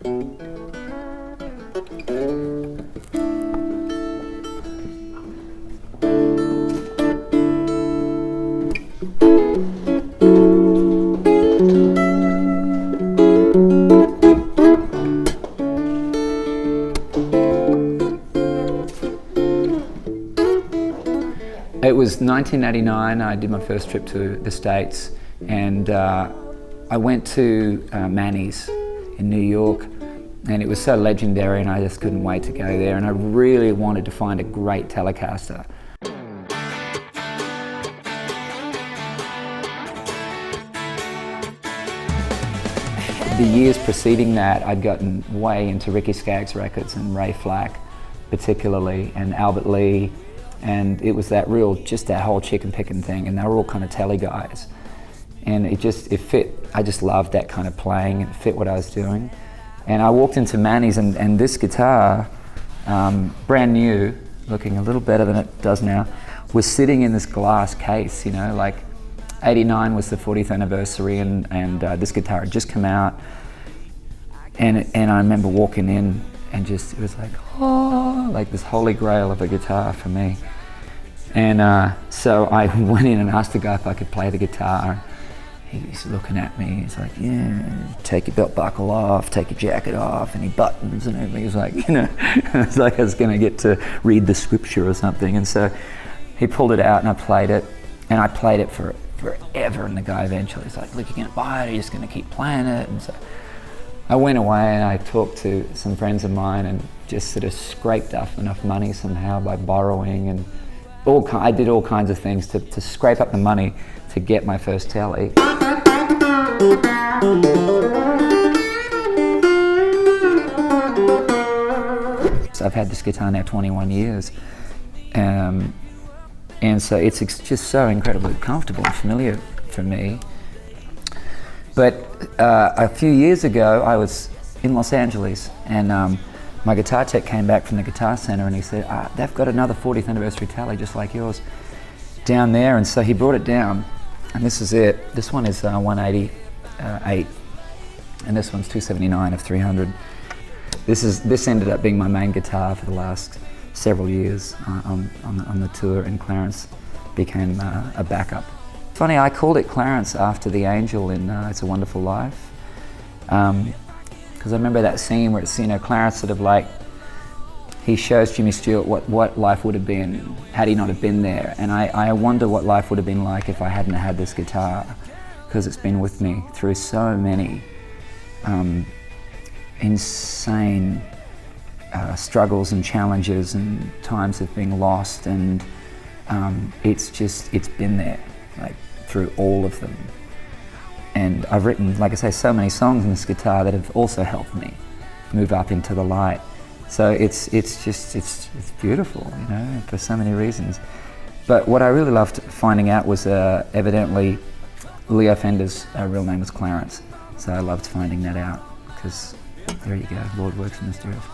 It was 1989, I did my first trip to the States, and I went to Manny's in New York, and it was so legendary and I just couldn't wait to go there, and I really wanted to find a great Telecaster. The years preceding that, I'd gotten way into Ricky Skaggs records and Ray Flack particularly, and Albert Lee, and it was that real, just that whole chicken picking thing, and they were all kind of telly guys. And it fit, I just loved that kind of playing, and it fit what I was doing. And I walked into Manny's, and this guitar, brand new, looking a little better than it does now, was sitting in this glass case, you know, like 89 was the 40th anniversary, and this guitar had just come out. And I remember walking in, and just, it was like, oh, like this holy grail of a guitar for me. And so I went in and asked the guy if I could play the guitar. He's looking at me, he's like, yeah, take your belt buckle off, take your jacket off, any buttons and everything. He was like, you know, it's like I was gonna get to read the scripture or something. And so he pulled it out and I played it for forever. And the guy eventually was like, look, you're gonna buy it, or you're just gonna keep playing it. And so I went away and I talked to some friends of mine and just sort of scraped up enough money somehow by borrowing, and I did all kinds of things to scrape up the money to get my first telly. So I've had this guitar now 21 years, and so it's just so incredibly comfortable and familiar for me. But a few years ago, I was in Los Angeles, and my guitar tech came back from the Guitar Center, and he said, they've got another 40th anniversary tally just like yours down there. And so he brought it down, and this is it. This one is 188, and this one's 279 of 300. This ended up being my main guitar for the last several years on the tour, and Clarence became a backup. Funny, I called it Clarence after the angel in It's a Wonderful Life, because I remember that scene where it's, you know, Clarence sort of like, he shows Jimmy Stewart what life would have been had he not have been there. And I wonder what life would have been like if I hadn't had this guitar, because it's been with me through so many insane struggles and challenges and times of being lost, and it's been there, like, through all of them. And I've written, like I say, so many songs on this guitar that have also helped me move up into the light. So it's beautiful, you know, for so many reasons. But what I really loved finding out was evidently Leo Fender's real name was Clarence. So I loved finding that out, because there you go, Lord works in mysterious ways.